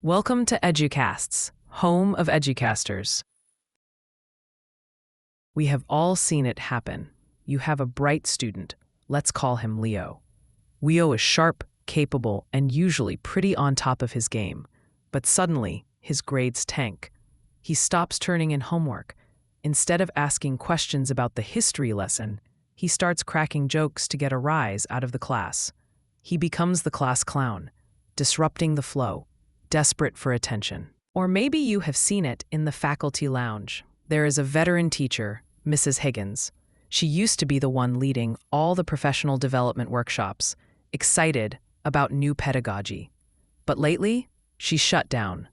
Welcome to EduCasts, home of EduCasters. We have all seen it happen. You have a bright student. Let's call him Leo. Leo is sharp, capable, and usually pretty on top of his game. But suddenly, his grades tank. He stops turning in homework. Instead of asking questions about the history lesson, he starts cracking jokes to get a rise out of the class. He becomes the class clown, disrupting the flow, desperate for attention. Or maybe you have seen it in the faculty lounge. There is a veteran teacher, Mrs. Higgins. She used to be the one leading all the professional development workshops, excited about new pedagogy. But lately, she's shut down.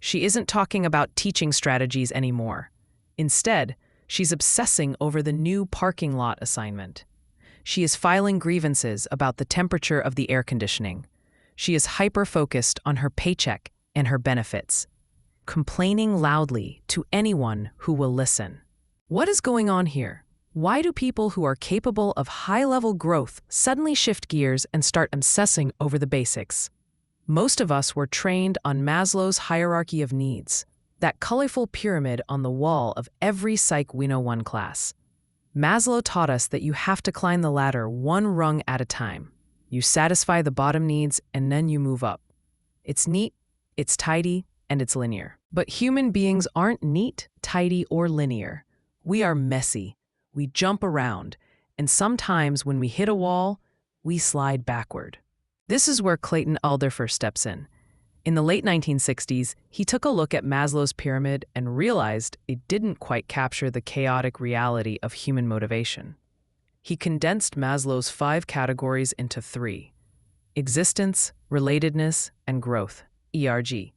She isn't talking about teaching strategies anymore. Instead, she's obsessing over the new parking lot assignment. She is filing grievances about the temperature of the air conditioning. She is hyper-focused on her paycheck and her benefits, complaining loudly to anyone who will listen. What is going on here? Why do people who are capable of high-level growth suddenly shift gears and start obsessing over the basics? Most of us were trained on Maslow's hierarchy of needs, that colorful pyramid on the wall of every Psych 101 class. Maslow taught us that you have to climb the ladder one rung at a time. You satisfy the bottom needs, and then you move up. It's neat, it's tidy, and it's linear. But human beings aren't neat, tidy, or linear. We are messy. We jump around, and sometimes when we hit a wall, we slide backward. This is where Clayton Alderfer steps in. In the late 1960s, he took a look at Maslow's pyramid and realized it didn't quite capture the chaotic reality of human motivation. He condensed Maslow's 5 categories into 3: existence, relatedness, and growth, ERG.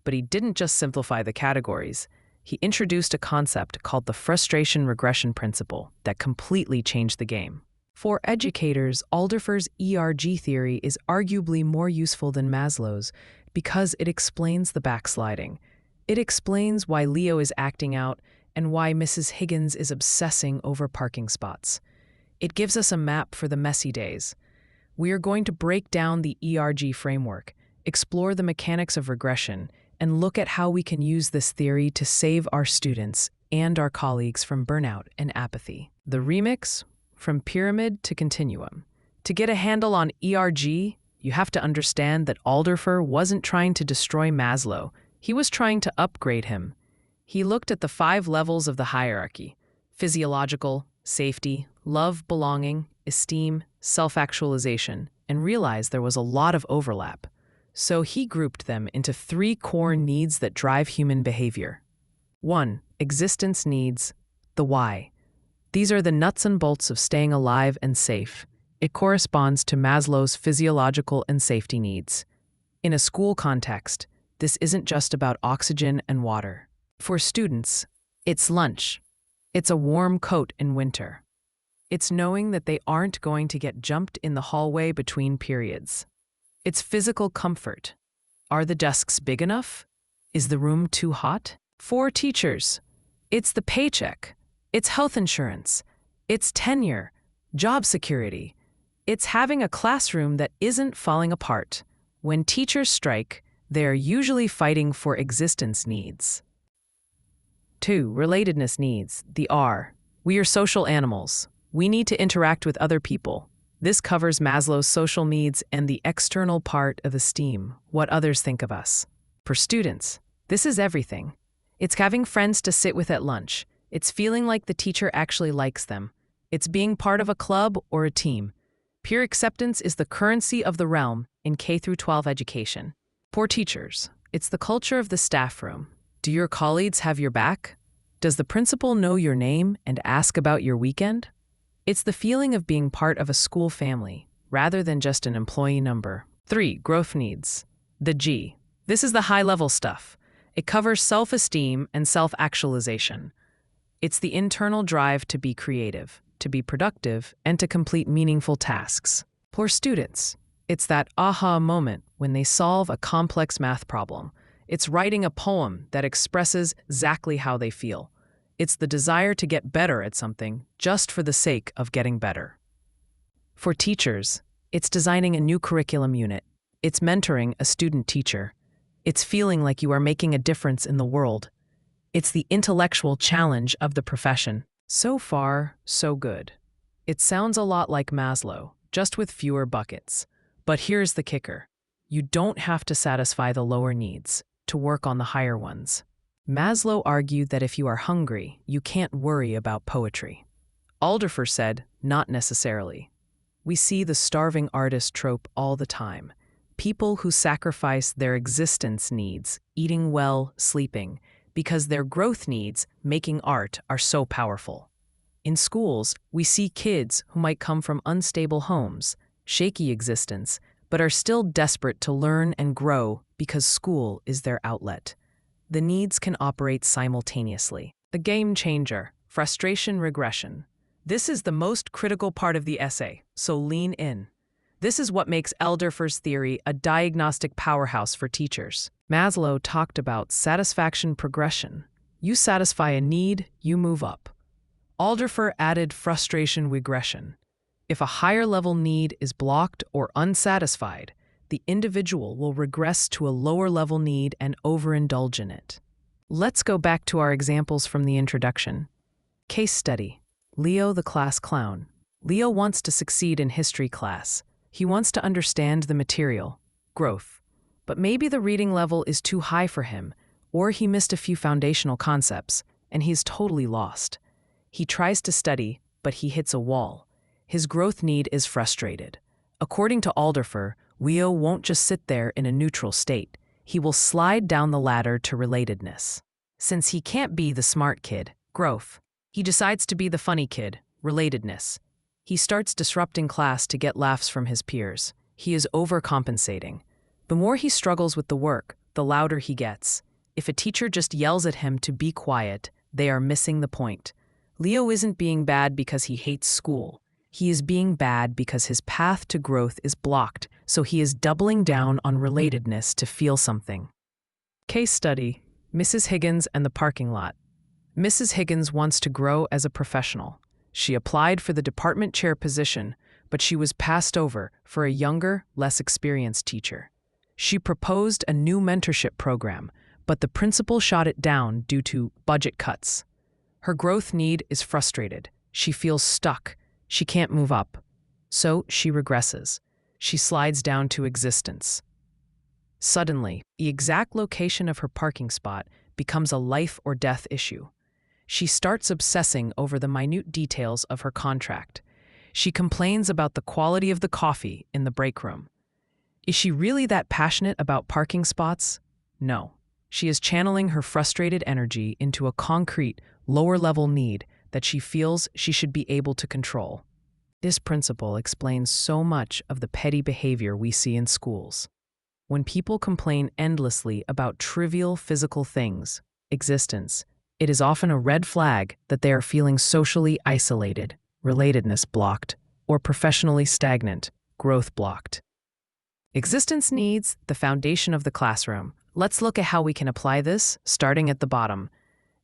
But he didn't just simplify the categories. He introduced a concept called the frustration regression principle that completely changed the game. For educators, Alderfer's ERG theory is arguably more useful than Maslow's because it explains the backsliding. It explains why Leo is acting out and why Mrs. Higgins is obsessing over parking spots. It gives us a map for the messy days. We are going to break down the ERG framework, explore the mechanics of regression, and look at how we can use this theory to save our students and our colleagues from burnout and apathy. The remix, from pyramid to continuum. To get a handle on ERG, you have to understand that Alderfer wasn't trying to destroy Maslow. He was trying to upgrade him. He looked at the 5 levels of the hierarchy: physiological, safety, love, belonging, esteem, self-actualization, and realized there was a lot of overlap. So he grouped them into 3 core needs that drive human behavior. 1. Existence needs, the why. These are the nuts and bolts of staying alive and safe. It corresponds to Maslow's physiological and safety needs. In a school context, this isn't just about oxygen and water. For students, it's lunch. It's a warm coat in winter. It's knowing that they aren't going to get jumped in the hallway between periods. It's physical comfort. Are the desks big enough? Is the room too hot? For teachers, it's the paycheck. It's health insurance. It's tenure, job security. It's having a classroom that isn't falling apart. When teachers strike, they are usually fighting for existence needs. 2. Relatedness needs, the R. We are social animals. We need to interact with other people. This covers Maslow's social needs and the external part of esteem, what others think of us. For students, this is everything. It's having friends to sit with at lunch. It's feeling like the teacher actually likes them. It's being part of a club or a team. Peer acceptance is the currency of the realm in K-12 education. For teachers, it's the culture of the staff room. Do your colleagues have your back? Does the principal know your name and ask about your weekend? It's the feeling of being part of a school family, rather than just an employee number. 3. Growth needs, the G. This is the high-level stuff. It covers self-esteem and self-actualization. It's the internal drive to be creative, to be productive, and to complete meaningful tasks. For students, it's that aha moment when they solve a complex math problem. It's writing a poem that expresses exactly how they feel. It's the desire to get better at something just for the sake of getting better. For teachers, it's designing a new curriculum unit. It's mentoring a student teacher. It's feeling like you are making a difference in the world. It's the intellectual challenge of the profession. So far, so good. It sounds a lot like Maslow, just with fewer buckets. But here's the kicker. You don't have to satisfy the lower needs to work on the higher ones. Maslow argued that if you are hungry, you can't worry about poetry. Alderfer said, not necessarily. We see the starving artist trope all the time. People who sacrifice their existence needs, eating well, sleeping, because their growth needs, making art, are so powerful. In schools, we see kids who might come from unstable homes, shaky existence, but are still desperate to learn and grow because school is their outlet. The needs can operate simultaneously. The game changer, frustration regression. This is the most critical part of the essay, so lean in. This is what makes Alderfer's theory a diagnostic powerhouse for teachers. Maslow talked about satisfaction progression. You satisfy a need, you move up. Alderfer added frustration regression. If a higher level need is blocked or unsatisfied, the individual will regress to a lower level need and overindulge in it. Let's go back to our examples from the introduction. Case study. Leo the class clown. Leo wants to succeed in history class. He wants to understand the material, growth. But maybe the reading level is too high for him, or he missed a few foundational concepts, and he's totally lost. He tries to study, but he hits a wall. His growth need is frustrated. According to Alderfer, Leo won't just sit there in a neutral state. He will slide down the ladder to relatedness. Since he can't be the smart kid, growth, he decides to be the funny kid, relatedness. He starts disrupting class to get laughs from his peers. He is overcompensating. The more he struggles with the work, the louder he gets. If a teacher just yells at him to be quiet, they are missing the point. Leo isn't being bad because he hates school. He is being bad because his path to growth is blocked, so he is doubling down on relatedness to feel something. Case study, Mrs. Higgins and the parking lot. Mrs. Higgins wants to grow as a professional. She applied for the department chair position, but she was passed over for a younger, less experienced teacher. She proposed a new mentorship program, but the principal shot it down due to budget cuts. Her growth need is frustrated. She feels stuck. She can't move up. So she regresses. She slides down to existence. Suddenly, the exact location of her parking spot becomes a life or death issue. She starts obsessing over the minute details of her contract. She complains about the quality of the coffee in the break room. Is she really that passionate about parking spots? No. She is channeling her frustrated energy into a concrete, lower-level need that she feels she should be able to control. This principle explains so much of the petty behavior we see in schools. When people complain endlessly about trivial physical things, existence, it is often a red flag that they are feeling socially isolated, relatedness blocked, or professionally stagnant, growth blocked. Existence needs, the foundation of the classroom. Let's look at how we can apply this, starting at the bottom.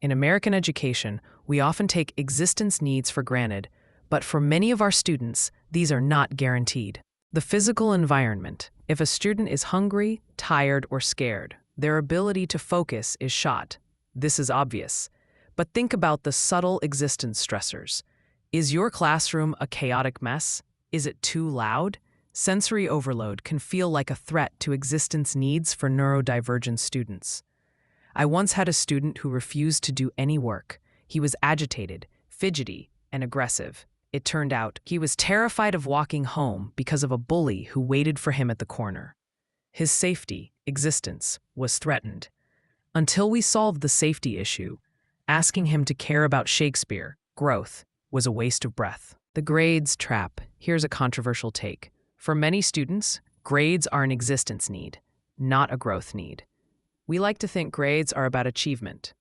In American education, we often take existence needs for granted, but for many of our students, these are not guaranteed. The physical environment. If a student is hungry, tired, or scared, their ability to focus is shot. This is obvious. But think about the subtle existence stressors. Is your classroom a chaotic mess? Is it too loud? Sensory overload can feel like a threat to existence needs for neurodivergent students. I once had a student who refused to do any work. He was agitated, fidgety, and aggressive. It turned out he was terrified of walking home because of a bully who waited for him at the corner. His safety, existence, was threatened. Until we solved the safety issue, asking him to care about Shakespeare, growth, was a waste of breath. The grades trap. Here's a controversial take. For many students, grades are an existence need, not a growth need. We like to think grades are about achievement.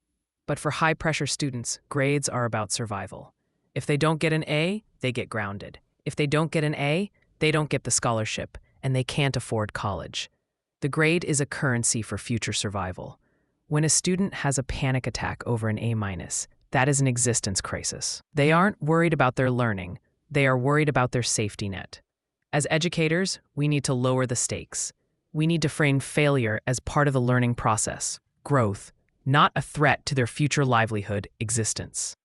But for high-pressure students, grades are about survival. If they don't get an A, they get grounded. If they don't get an A, they don't get the scholarship, and they can't afford college. The grade is a currency for future survival. When a student has a panic attack over an A-, that is an existence crisis. They aren't worried about their learning. They are worried about their safety net. As educators, we need to lower the stakes. we need to frame failure as part of the learning process, growth, not a threat to their future livelihood existence.